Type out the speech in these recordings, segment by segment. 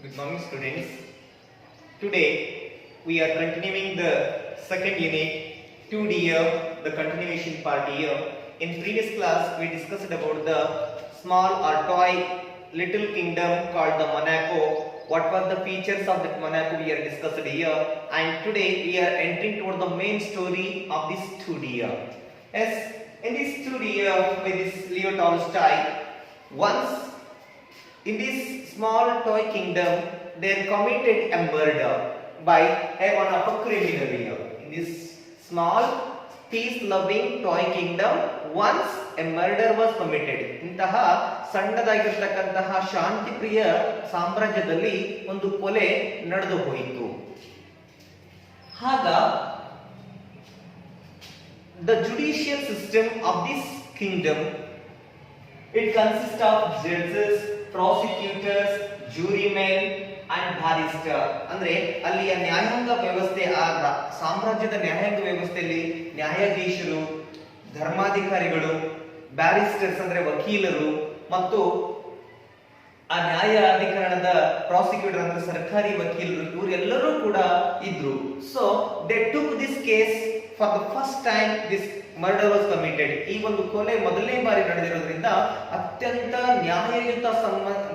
Good morning, students. Today we are continuing the second unit 2D the continuation part here. In previous class we discussed about the small or toy little kingdom called the Monaco. What were the features of that Monaco we are discussed here, and today we are entering toward the main story of this 2D. Yes, in this 2D with this Leo Tolstoy, once in this small toy kingdom, they committed a murder by one of a criminal here. In this small, peace-loving toy kingdom, once a murder was committed. ಇಂತಹ ಸಣ್ಣದಾಗಿರ್ತಕ್ಕಂತಹ ಶಾಂತಿಪ್ರಿಯ ಸಾಮ್ರಾಜ್ಯದಲ್ಲಿ ಒಂದು ಕೊಲೆ ನಡೆದು ಹೋಯಿತು. ಆಗ the judicial system of this kingdom, it consists of judges, prosecutors, jurymen and barrister. ಅಂದ್ರೆ ಅಲ್ಲಿಯ ನ್ಯಾಯಾಂಗ ವ್ಯವಸ್ಥೆ, ಆ ಸಾಮ್ರಾಜ್ಯದ ನ್ಯಾಯಾಂಗ ವ್ಯವಸ್ಥೆಯಲ್ಲಿ ನ್ಯಾಯಾಧೀಶರು, ಧರ್ಮಾಧಿಕಾರಿಗಳು, ಬ್ಯಾರಿಸ್ಟರ್ಸ್ ಅಂದ್ರೆ ವಕೀಲರು ಮತ್ತು ಆ ನ್ಯಾಯಾಧಿಕರಣದ ಪ್ರಾಸಿಕ್ಯೂಟರ್ ಅಂದ್ರೆ ಸರ್ಕಾರಿ ವಕೀಲರು, ಇವರೆಲ್ಲರೂ ಕೂಡ ಇದ್ರು. So they took this case for the first time. This murder was committed. ಈ ಒಂದು ಕೊಲೆ ಮೊದಲನೇ ಬಾರಿ ನಡೆದಿರೋದ್ರಿಂದ ಅತ್ಯಂತ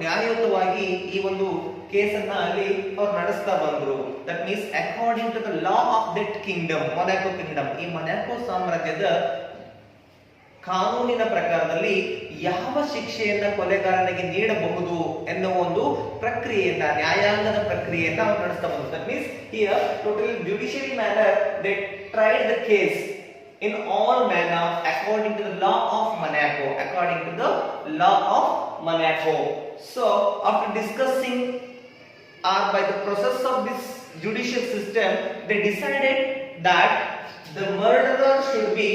ನ್ಯಾಯಯುತವಾಗಿ ಈ ಒಂದು ಕೇಸನ್ನ ಅಲ್ಲಿ ಅವ್ರು ನಡೆಸ್ತಾ ಬಂದ್ರು. That means according to the law of that kingdom, Monaco kingdom, ಈ ಮೊನಾಕೋ ಸಾಮ್ರಾಜ್ಯದ ಕಾನೂನಿನ ಪ್ರಕಾರದಲ್ಲಿ ಯಾವ ಶಿಕ್ಷೆಯನ್ನ ಕೊಲೆಗಾರನಿಗೆ ನೀಡಬಹುದು ಎನ್ನುವ ಒಂದು ಪ್ರಕ್ರಿಯೆಯನ್ನ, ನ್ಯಾಯಾಂಗದ ಪ್ರಕ್ರಿಯೆಯನ್ನ ಅವರು ನಡೆಸ್ತಾ ಬಂದ್ರು. That means here total judiciary manner they tried the case in all manner according to the law of Monaco, according to the law of Monaco. So after discussing or by the process of this judicial system, they decided that the murderer should be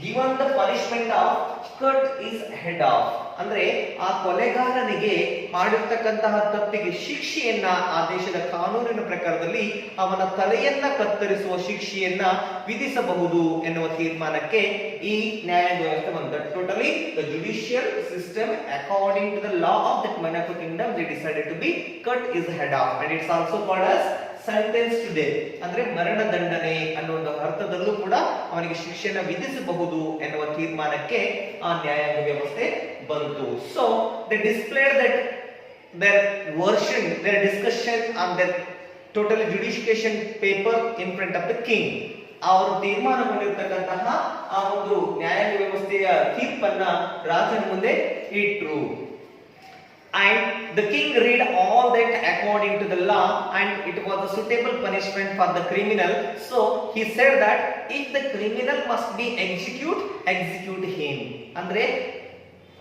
given the punishment of cut his head off. ಅಂದ್ರೆ ಆ ಕೊಲೆಗಾರನಿಗೆ ಮಾಡಿರ್ತಕ್ಕಂತಹ ತಪ್ಪಿಗೆ ಶಿಕ್ಷೆಯನ್ನ ಆ ದೇಶದ ಕಾನೂನಿನ ಪ್ರಕಾರದಲ್ಲಿ ಅವನ ತಲೆಯನ್ನ ಕತ್ತರಿಸುವ ಶಿಕ್ಷೆಯನ್ನ ವಿಧಿಸಬಹುದು ಎನ್ನುವ ತೀರ್ಮಾನಕ್ಕೆ ಈ ನ್ಯಾಯಾಂಗ ವ್ಯವಸ್ಥೆ ಬಂತು. Totally the judicial system according to the law of that Monaco kingdom they decided to be cut his head off and it's also called as sentence to death. ಅಂದ್ರೆ ಮರಣ ದಂಡನೆ ಅನ್ನೋ ಒಂದು ಅರ್ಥದಲ್ಲೂ ಕೂಡ ಅವನಿಗೆ ಶಿಕ್ಷೆಯನ್ನು ವಿಧಿಸಬಹುದು ಎನ್ನುವ ತೀರ್ಮಾನಕ್ಕೆ ಆ ನ್ಯಾಯಾಂಗ ವ್ಯವಸ್ಥೆ ಬಂತು. So they displayed that their version, their discussion on their total judication paper in front of the king. ಅವರು ತೀರ್ಮಾನಗೊಂಡಿರ್ತಕ್ಕಂತಹ ಆ ಒಂದು ನ್ಯಾಯಾಂಗ ವ್ಯವಸ್ಥೆಯ ತೀರ್ಪನ್ನ ರಾಜನ ಮುಂದೆ ಇಟ್ರು. And the king read all that according to the law, and it was a suitable punishment for the criminal. So he said that if the criminal must be execute him. ಅಂದ್ರೆ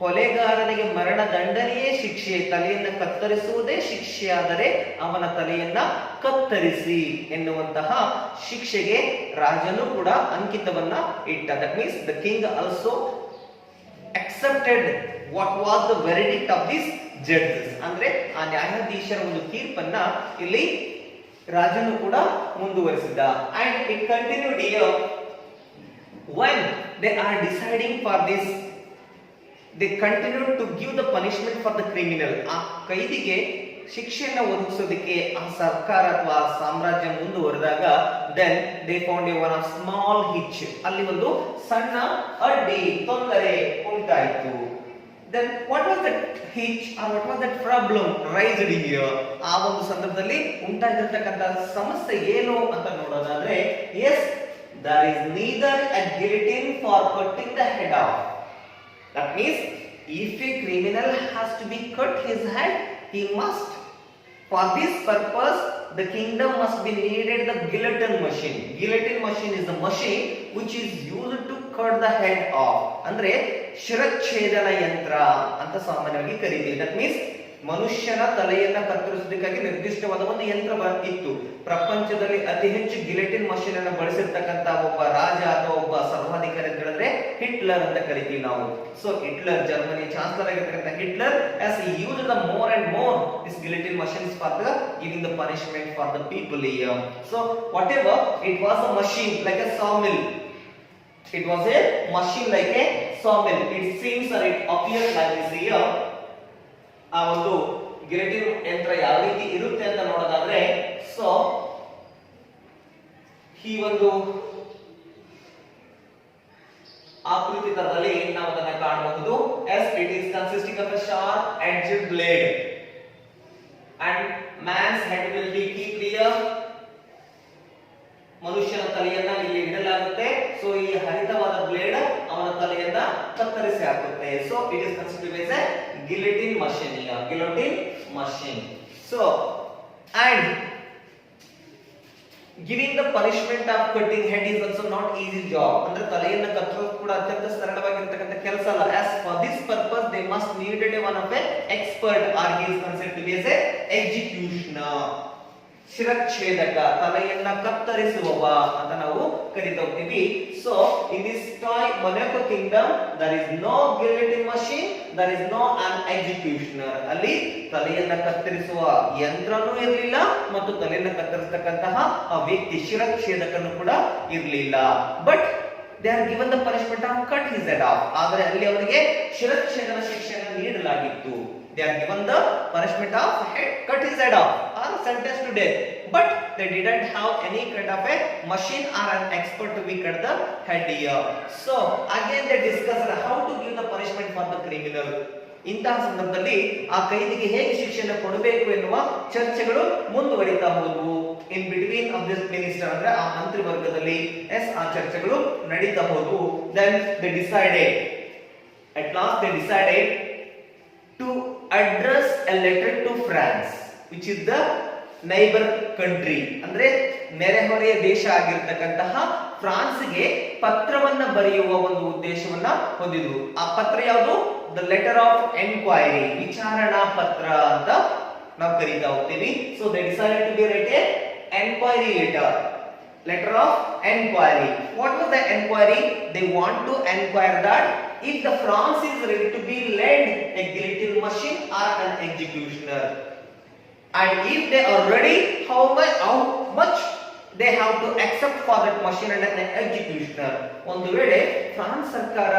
ಕೊಲೆಗಾರನಿಗೆ ಮರಣ ದಂಡನೆಯೇ ಶಿಕ್ಷೆ, ತಲೆಯನ್ನು ಕತ್ತರಿಸುವುದೇ ಶಿಕ್ಷೆಯಾದರೆ ಅವನ ತಲೆಯನ್ನ ಕತ್ತರಿಸಿ ಎನ್ನುವಂತಹ ಶಿಕ್ಷೆಗೆ ರಾಜನು ಕೂಡ ಅಂಕಿತವನ್ನ ಇಟ್ಟ. That means the king also accepted what was the verdict of these judges. ಅಂದ್ರೆ ಆ ನ್ಯಾಯಾಧೀಶರ ಒಂದು ತೀರ್ಪನ್ನ ಇಲ್ಲಿ ರಾಜನು ಕೂಡ ಮುಂದುವರಿಸಿದ. And it continued here when they are deciding for this, they continued to give the punishment for the criminal. ಆ ಕೈದಿಗೆ ಶಿಕ್ಷೆಯನ್ನು ಒದಗಿಸೋದಕ್ಕೆ ಆ ಸರ್ಕಾರ ಅಥವಾ ಸಾಮ್ರಾಜ್ಯ ಮುಂದುವರೆದಾಗ then they found a one of small hitch. ಅಲ್ಲಿ ಒಂದು ಸಣ್ಣ ಅಡ್ಡಿ, ತೊಂದರೆ ಉಂಟಾಯಿತು. Then what was that hitch or what was that problem raised here? ಆ ಒಂದು ಸಂದರ್ಭದಲ್ಲಿ ಉಂಟಾಗಿರತಕ್ಕಂತ ಸಮಸ್ಯೆ ಏನು ಅಂತ ನೋಡೋದಾದ್ರೆ, yes, there is neither a guillotine for cutting the head off. That means if a criminal has to be cut his head, he must, for this purpose the kingdom must be needed the guillotine machine. Guillotine machine is the machine which is used to cut the head off. ಅಂದ್ರೆ ಶಿರಚ್ಛೇದನ ಯಂತ್ರ ಅಂತ ಸಾಮಾನ್ಯವಾಗಿ ಕರೀತೀವಿ. That means ಮನುಷ್ಯನ ತಲೆಯನ್ನ ಕತ್ತರಿಸೋದಕ್ಕಾಗಿ ನಿರ್ದಿಷ್ಟವಾದ ಒಂದು ಯಂತ್ರ ಇತ್ತು. ಪ್ರಪಂಚದಲ್ಲಿ ಅತಿ ಹೆಚ್ಚು ಗಿಲೆಟಿನ್ ಮಷೀನ್ ಅನ್ನು ಬಳಸಿರ್ತಕ್ಕಂತ ಒಬ್ಬ ರಾಜ ಅಥವಾ ಒಬ್ಬ ಸರ್ವಾಧಿಕಾರಿ ಅಂತ ಹೇಳಿದ್ರೆ ಹಿಟ್ಲರ್ ಅಂತ ಕರಿತೀವಿ ನಾವು. ಸೊ ಹಿಟ್ಲರ್, ಜರ್ಮನಿ ಚಾನ್ಸಲರ್ ಆಗಿರ್ತಕ್ಕಂಥ Hitler has used the more and more this guillotine machines for the giving the punishment for the people here. So whatever, it was a machine like a sawmill. It was a machine like a sawmill. It seems or it appears like this here. ಆ ಒಂದು ಗಿಲೆಟಿನ್ ಯಂತ್ರ ಯಾವ ರೀತಿ ಇರುತ್ತೆ ಅಂತ ನೋಡೋದಾದ್ರೆ, so ಈ ಒಂದು ಆಕೃತಿ ತರದಲ್ಲಿ ನಾವು ಅದನ್ನ ಕಾಣಬಹುದು. as it is consisting of a sharp edged blade and man's head will be kept here. ಮನುಷ್ಯನ ತಲೆಯನ್ನ ಇಲ್ಲಿ ಇಡಲಾಗುತ್ತೆ. ಸೊ ಈ ಹರಿತವಾದ ಬ್ಲೇಡ್ ಅವನ ತಲೆಯನ್ನ ಕತ್ತರಿಸಿ ಹಾಕುತ್ತೆ. So it is considered as a guillotine machine. Guillotine machine. So and giving the punishment of cutting head is also not easy job. ಅಂದ್ರೆ ತಲೆಯನ್ನ ಕತ್ತರಿಸೋದು ಕೂಡ ಅತ್ಯಂತ ಸರಳವಾಗಿರತಕ್ಕಂತ ಕೆಲಸ ಅಲ್ಲ. as for this purpose they must needed one of a expert or he is considered to be as a executioner. ಶಿರಚ್ಛೇದಕ, ತಲೆಯನ್ನ ಕತ್ತರಿಸುವವ ಅಂತ ನಾವು ಕರೀತಾ ಹೋಗ್ತೀವಿ. So in this toy Monaco Kingdom there is no guillotine machine, there is no an executioner. ಅಲ್ಲಿ ತಲೆಯನ್ನ ಕತ್ತರಿಸುವ ಯಂತ್ರನೂ ಇರಲಿಲ್ಲ ಮತ್ತು ತಲೆಯನ್ನ ಕತ್ತರಿಸತಕ್ಕಂತಹ ಆ ವ್ಯಕ್ತಿ ಶಿರಚ್ಛೇದಕನು ಕೂಡ ಇರಲಿಲ್ಲ. But they are given the punishment of cut his head off. ಆದರೆ ಅಲ್ಲಿ ಅವರಿಗೆ ಶಿರಚ್ಛೇದನ ಶಿಕ್ಷೆಯನ್ನು ನೀಡಲಾಗಿತ್ತು. They are given the punishment of cut his head off or sentenced to death, but they didn't have any kind of a machine or an expert to be cut the head here. So again they discussed how to give the punishment for the criminal. ಇಂತಹ ಸಂದರ್ಭದಲ್ಲಿ ಆ ಕೈದಿಗೆ ಹೇಗೆ ಶಿಕ್ಷೆಯನ್ನು ಕೊಡಬೇಕು ಎನ್ನುವ ಚರ್ಚೆಗಳು ಮುಂದುವರಿತಾ ಹೋದವು. In between of this minister ಅಂದ್ರೆ ಆ ಮಂತ್ರಿ ವರ್ಗದಲ್ಲಿ ಆ ಚರ್ಚೆಗಳು ನಡೀತಾ ಹೋದವು. Then they decided, at last they decided to address a letter to France, which is the neighbor country. ಅಂದ್ರೆ ನೆರೆಹೊರೆಯ ದೇಶ ಆಗಿರತಕ್ಕಂತಹ ಫ್ರಾನ್ಸ್ಗೆ ಪತ್ರವನ್ನ ಬರೆಯುವ ಒಂದು ಉದ್ದೇಶವನ್ನ ಹೊಂದಿದ್ರು. ಆ ಪತ್ರ ಯಾವುದು? ದ ಲೆಟರ್ ಆಫ್ ಎನ್ಕ್ವೈರಿ, ವಿಚಾರಣಾ ಪತ್ರ ಅಂತ ನಾವು ಕರೀತಾ ಹೋಗ್ತೀವಿ. So they decided to be write a enquiry letter of enquiry. What was the enquiry? They want to enquire that if the France is ready to be lend a guillotine machine or an executioner, and if they are ready, how much they have to accept for that machine and an executioner. ಒಂದು ವೇಳೆ France ಸರ್ಕಾರ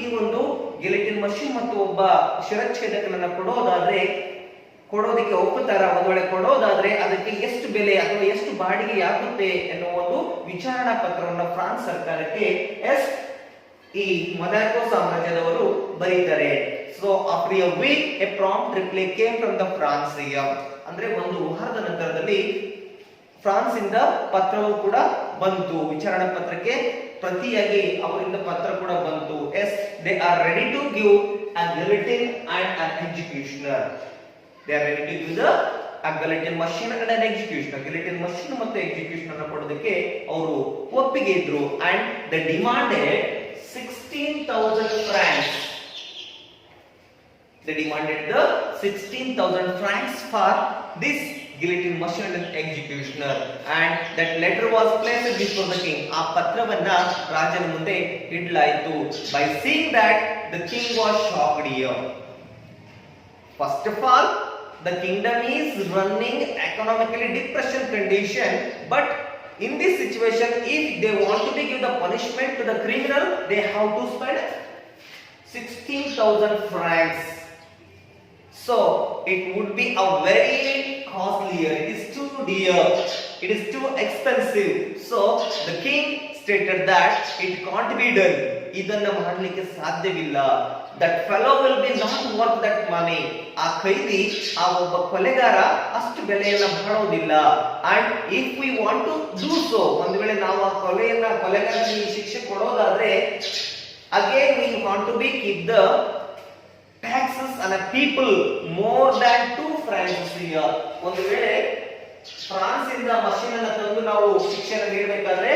ಈ ಒಂದು ಗಿಲಿಟಿನ್ machine ಮತ್ತು ಒಬ್ಬ ಶಿರಚ್ಛೇದಕನನ್ನ ಕೊಡೋದಕ್ಕೆ ಒಪ್ಪುತ್ತಾರ, ಒಂದು ವೇಳೆ ಕೊಡೋದಾದ್ರೆ ಅದಕ್ಕೆ ಎಷ್ಟು ಬೆಲೆ ಅಥವಾ ಎಷ್ಟು ಬಾಡಿಗೆ ಆಗುತ್ತೆ ಎನ್ನುವ ಒಂದು ವಿಚಾರಣಾ ಪತ್ರವನ್ನು ಫ್ರಾನ್ಸ್ ಸರ್ಕಾರಕ್ಕೆ ಈ ಮೊನಾಕೋ ಸಾಮ್ರಾಜ್ಯದವರು ಬರೀತಾರೆ. So after a week a prompt reply came from the France. ಅಂದ್ರೆ ಒಂದು ವಾರದ ನಂತರದಲ್ಲಿ ಫ್ರಾನ್ಸ್ ಇಂದ ಪತ್ರವು ಕೂಡ ಬಂತು. ವಿಚಾರಣಾ ಪತ್ರಕ್ಕೆ ಪ್ರತಿಯಾಗಿ ಅವರಿಂದ ಪತ್ರ ಕೂಡ ಬಂತು. They are ready to give a guillotine and an executioner. They are ready to use a guillotine machine and an executioner. Guillotine machine ಮತ್ತು executioner ಅನ್ನು ಕೊಡೋದಕ್ಕೆ ಅವರು ಒಪ್ಪಿಗೆ ಇದ್ರು. And they demanded 16,000 francs. They demanded the 16,000 francs for this guillotine machine and executioner. And that letter was placed before the king. ಆ ಪತ್ರವನ್ನ ರಾಜನ ಮುಂದೆ ಇಡಲಾಯಿತು. By seeing that, the king was shocked here. First of all, the kingdom is running economically depression condition, but in this situation, if they want to give the punishment to the criminal, they have to spend 16,000 francs. So it would be a very costly. It is too dear. It is too expensive. So the king stated that it can't be done. ಇದನ್ನ ಮಾಡಲಿಕ್ಕೆ ಸಾಧ್ಯವಿಲ್ಲ. That fellow will be not worth that money. ಆ ಕೈದಿ, ಆ ಒಬ್ಬ ಕೊಲೆಗಾರ ಅಷ್ಟು ಬೆಲೆಯನ್ನ ಮಾಡೋದಿಲ್ಲ. And if we want to do so, ಒಂದು ವೇಳೆ ನಾವು ಆ ಕೊಲೆಗಾರನಿಗೆ ಶಿಕ್ಷೆ ಕೊಡೋದಾದ್ರೆ, again we want to be keep the taxes on a people more than 2 francs here. ಒಂದು ವೇಳೆ ಫ್ರಾನ್ಸ್ ಇಂದ ಮಷೀನ್ ಅನ್ನು ತಂದು ನಾವು ಶಿಕ್ಷೆಯನ್ನು ನೀಡಬೇಕಾದ್ರೆ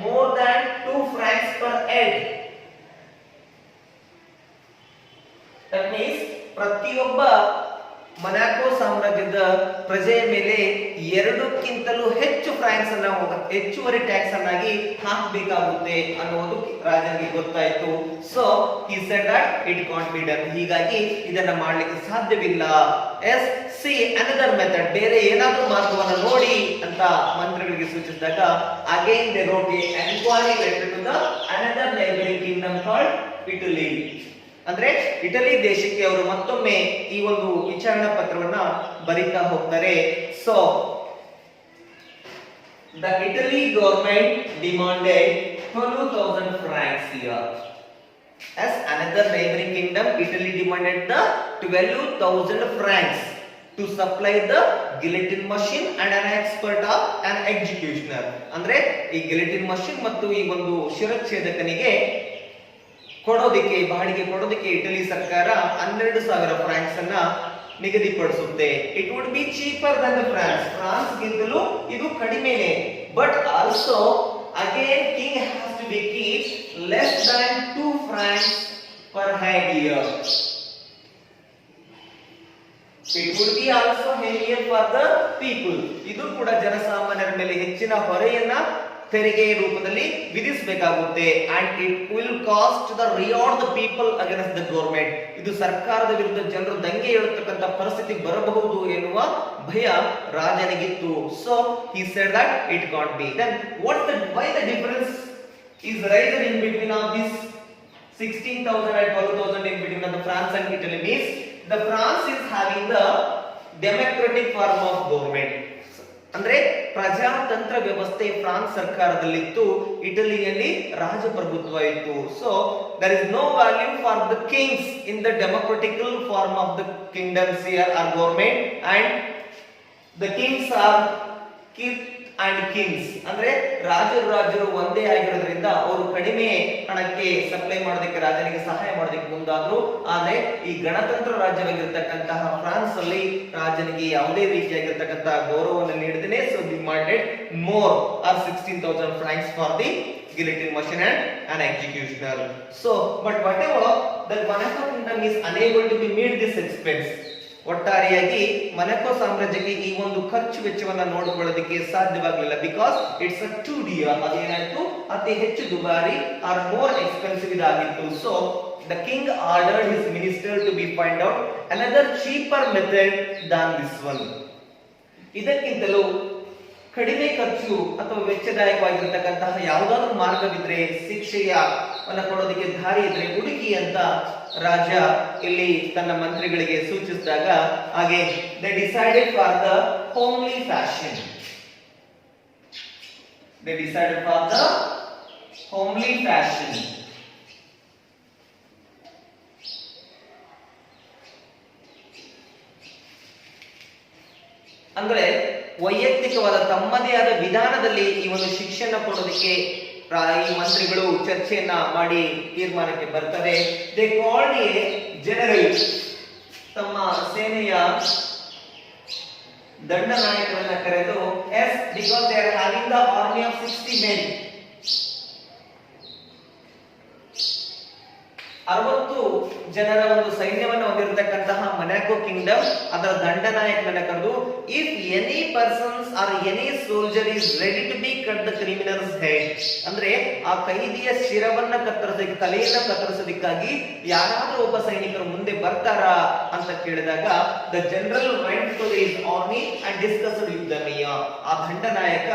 more than 2 francs per head. That means ಪ್ರತಿಯೊಬ್ಬ ಮೊನಾಕೋ ಸಾಮ್ರಾಜ್ಯದ ಪ್ರಜೆಯ ಮೇಲೆ 2ಕ್ಕಿಂತಲೂ ಹೆಚ್ಚು ಫ್ರಾಂಕ್ಸ್ ಅನ್ನು ಹೆಚ್ಚುವರಿ ಟ್ಯಾಕ್ಸ್ ಅನ್ನಾಗಿ ಹಾಕಬೇಕಾಗುತ್ತೆ ಅನ್ನೋದು ರಾಜನಿಗೆ ಗೊತ್ತಾಯಿತು. So he said that it can't be done. ಹೀಗಾಗಿ ಇದನ್ನ ಮಾಡಲಿಕ್ಕೆ ಸಾಧ್ಯವಿಲ್ಲ. see another method, ಬೇರೆ ಏನಾದರೂ ಮಾರ್ಗವನ್ನು ನೋಡಿ ಅಂತ ಮಂತ್ರಿಗಳಿಗೆ ಸೂಚಿಸಿದಾಗ again they wrote a enquiry letter to the another neighboring kingdom called Italy. ಅಂದ್ರೆ ಇಟಲಿ ದೇಶಕ್ಕೆ ಅವರು ಮತ್ತೊಮ್ಮೆ ಈ ಒಂದು ವಿಚಾರಣಾ ಪತ್ರವನ್ನ ಬರೀತಾ ಹೋಗ್ತಾರೆ. So the Italy government demanded 12,000 francs here. As another neighboring kingdom, Italy demanded the 12,000 francs to supply the guillotine machine and an expert of an executioner. ಅಂದ್ರೆ ಈ ಗಿಲೆಟಿನ್ ಮಷಿನ್ ಮತ್ತು ಈ ಒಂದು ಶಿರಚ್ಛೇದಕನಿಗೆ ಕೊಡೋದಕ್ಕೆ ಬಾಡಿಗೆ ಕೊಡೋದಕ್ಕೆ ಇಟಲಿ ಸರ್ಕಾರ 12,000 ಫ್ರಾಂಕ್ಸ್ ಅನ್ನ ನಿಗದಿಪಡಿಸುತ್ತೆ. It would be cheaper than France, France ಗಿಂತಲೂ ಇದು ಕಡಿಮೆನೆ. But also again king has to be keep less than 2 francs per head year. It would be also heavier for the people. ಇದು ಕೂಡ ಜನಸಾಮಾನ್ಯರ ಮೇಲೆ ಹೆಚ್ಚಿನ ಹೊರೆಯನ್ನ ತೆರಿಗೆ ರೂಪದಲ್ಲಿ ವಿಧಿಸಬೇಕಾಗುತ್ತೆ. And it will cost the reward the people against the government. ಇದು ಸರ್ಕಾರದ ವಿರುದ್ಧ ಜನರು ದಂಗೆ ಏಳುತ್ತಕ್ಕಂತ ಪರಿಸ್ಥಿತಿ ಬರಬಹುದು ಎನ್ನುವ ಭಯ ರಾಜನಿಗಿತ್ತು. So he said that it can't be. Then why the difference is risen in between of this 16,000 and 12,000 in between of the France and Italy means the France is having the democratic form of government. ಅಂದ್ರೆ ಪ್ರಜಾತಂತ್ರ ವ್ಯವಸ್ಥೆ France ಸರ್ಕಾರದಲ್ಲಿತ್ತು, ಇಟಲಿಯಲ್ಲಿ ರಾಜಪ್ರಭುತ್ವ ಇತ್ತು. So there is no value for the kings in the democratical form of the kingdoms here or government, and the kings are king and kings. ಅಂದ್ರೆ ರಾಜರು ಒಂದೇ ಆಗಿರೋದ್ರಿಂದ ಅವರು ಕಡಿಮೆ ಹಣಕ್ಕೆ ಸಪ್ಲೈ ಮಾಡೋದಕ್ಕೆ ರಾಜನಿಗೆ ಸಹಾಯ ಮಾಡೋದಕ್ಕೆ ಮುಂದಾದ್ರು. ಆದ್ರೆ ಈ ಗಣತಂತ್ರ ರಾಜ್ಯವಾಗಿರ್ತಕ್ಕಂತಹ ಫ್ರಾನ್ಸ್ ಅಲ್ಲಿ ರಾಜನಿಗೆ ಯಾವುದೇ ರೀತಿಯಾಗಿರ್ತಕ್ಕಂತಹ ಗೌರವವನ್ನು ನೀಡದೇನೆ so demanded more or 16,000 francs for the guillotine machine and an executioner. So but whatever the Monaco kingdom is unable to be meet this expense. ಒಟ್ಟಾರೆಯಾಗಿ ಮೊನಾಕೋ ಸಾಮ್ರಾಜ್ಯಕ್ಕೆ ಈ ಒಂದು ಖರ್ಚು ವೆಚ್ಚವನ್ನ ನೋಡಿಕೊಳ್ಳೋದಕ್ಕೆ ಸಾಧ್ಯವಾಗಲಿಲ್ಲ. Because it's a too dear, ಅದೇನಾಯ್ತು ಅತಿ ಹೆಚ್ಚು ದುಬಾರಿ ಆರ್ ಮೋರ್ ಎಕ್ಸ್ಪೆನ್ಸಿವ್ ಇದಾಗಿತ್ತು. So the king ordered his minister to be find out another cheaper method than this one. ಇದಕ್ಕಿಂತಲೂ ಕಡಿಮೆ ಖರ್ಚು ಅಥವಾ ವೆಚ್ಚದಾಯಕವಾಗಿರತಕ್ಕಂತಹ ಯಾವುದಾದ್ರೂ ಮಾರ್ಗವಿದ್ರೆ, ಶಿಕ್ಷೆಯನ್ನ ಕೊಡೋದಕ್ಕೆ ದಾರಿ ಇದ್ರೆ ಹುಡುಕಿ ಅಂತ ರಾಜ ಇಲ್ಲಿ ತನ್ನ ಮಂತ್ರಿಗಳಿಗೆ ಸೂಚಿಸಿದಾಗ ಹಾಗೆ they decided for the homely fashion. They decided for the homely fashion. ಅಂದ್ರೆ ವೈಯಕ್ತಿಕವಾದ ತಮ್ಮದೇ ಆದ ವಿಧಾನದಲ್ಲಿ ಈ ಒಂದು ಶಿಕ್ಷೆಯನ್ನ ಕೊಡೋದಕ್ಕೆ ಈ ಮಂತ್ರಿಗಳು ಚರ್ಚೆಯನ್ನ ಮಾಡಿ ತೀರ್ಮಾನಕ್ಕೆ ಬರ್ತಾರೆ. ದೇ ಕಾಲ್ಡ್ ಎ ಜನರಲ್, ತಮ್ಮ ಸೇನೆಯ ದಂಡನಾಯಕರನ್ನ ಕರೆದು yes because they are having the army of 60 men, 60 ಜನರ ಒಂದು ಸೈನ್ಯವನ್ನು ಹೊಂದಿರತಕ್ಕಂತಹ ಮೊನಾಕೋ ಕಿಂಗ್ಡಮ್ ಅದರ ದಂಡನಾಯಕನನ್ನ ಕರೆದು if any persons are any soldier is ready to be cut the criminal's head, ಅಂದ್ರೆ ಆ ಕೈದಿಯ ಶಿರವನ್ನ ಕತ್ತರಿಸೋದಕ್ಕೆ, ತಲೆಯನ್ನ ಕತ್ತರಿಸೋದಕ್ಕಾಗಿ ಯಾರಾದ್ರೂ ಒಬ್ಬ ಸೈನಿಕರು ಮುಂದೆ ಬರ್ತಾರಾ ಅಂತ ಕೇಳಿದಾಗ the general went to his army and discussed with the mayor. ಆ ದಂಡನಾಯಕ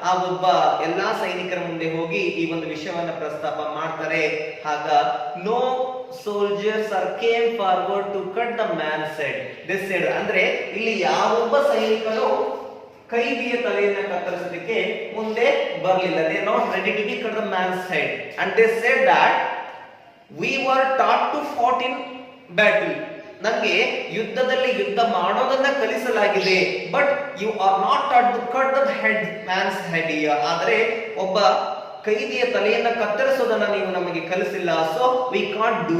ಆ ಒಬ್ಬ ಎಲ್ಲಾ ಸೈನಿಕರ ಮುಂದೆ ಹೋಗಿ ಈ ಒಂದು ವಿಷಯವನ್ನ ಪ್ರಸ್ತಾಪ ಮಾಡ್ತಾರೆ. ಆಗ no soldiers are came forward to cut the man's head. They said, ಅಂದ್ರೆ ಇಲ್ಲಿ ಯಾವೊಬ್ಬ ಸೈನಿಕನು ಕೈದಿಯ ತಲೆಯನ್ನು ಕತ್ತರಿಸೋದಕ್ಕೆ ಮುಂದೆ ಬರಲಿಲ್ಲ. They are not ready to be cut the man's head, and they said that we were taught to fight in battle. ನಮಗೆ ಯುದ್ಧದಲ್ಲಿ ಯುದ್ಧ ಮಾಡೋದನ್ನ ಕಲಿಸಲಾಗಿದೆ. But you are not taught to cut the head man's head. ಆದರೆ ಒಬ್ಬ ಕೈದಿಯ ತಲೆಯನ್ನ ಕತ್ತರಿಸೋದನ್ನ ನೀವು ನಮಗೆ ಕಲಿಸಿಲ್ಲ. So we can't do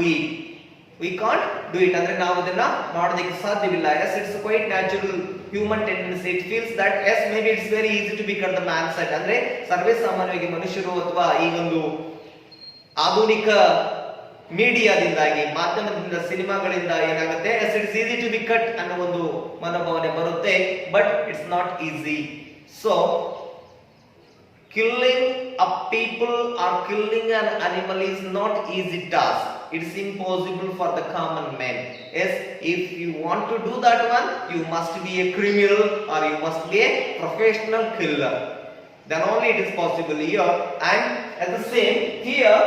it ಅಂದ್ರೆ ನಾವು ಅದನ್ನ ಮಾಡೋದಕ್ಕೆ ಸಾಧ್ಯವಿಲ್ಲ. As it's quite natural human tendency. It feels that as maybe it's very easy to be cut the man's head. ಅಂದ್ರೆ ಸರ್ವೇ ಸಾಮಾನ್ಯವಾಗಿ ಮನುಷ್ಯರು ಅಥವಾ ಈ ಒಂದು ಆಧುನಿಕ ಮೀಡಿಯಾದಿಂದಾಗಿ, ಮಾಧ್ಯಮದಿಂದ, ಸಿನಿಮಾಗಳಿಂದ ಏನಾಗುತ್ತೆ yes it's easy to be cut ಅನ್ನೋ ಒಂದು ಮನೋಭಾವನೆ ಬರುತ್ತೆ. But it's not easy. So killing a people or killing an animal is not easy task. It is impossible for the common man. Yes, if you want to do that one, you must be a criminal or you must be a professional killer. Then only it is possible here. And at the same here,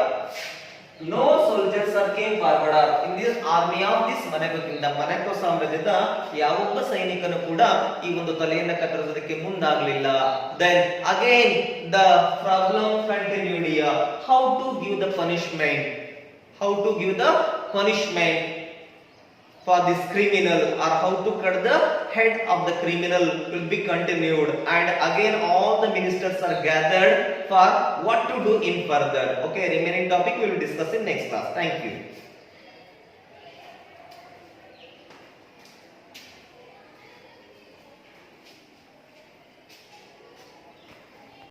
No soldiers are came forward in this army of this Maneko kingdom. Maneko ಸಾಮ್ರಾಜ್ಯದ ಯಾವೊಬ್ಬ ಸೈನಿಕನು ಕೂಡ ಈ ಒಂದು ತಲೆಯನ್ನು ಕತ್ತರಿಸೋದಕ್ಕೆ ಮುಂದಾಗಲಿಲ್ಲ. Then again the problem continued here. How to give the punishment? How to give the punishment for this criminal, or how to cut the head of the criminal will be continued, and again all the ministers are gathered for what to do in further. Okay, remaining topic we will discuss in next class. Thank you.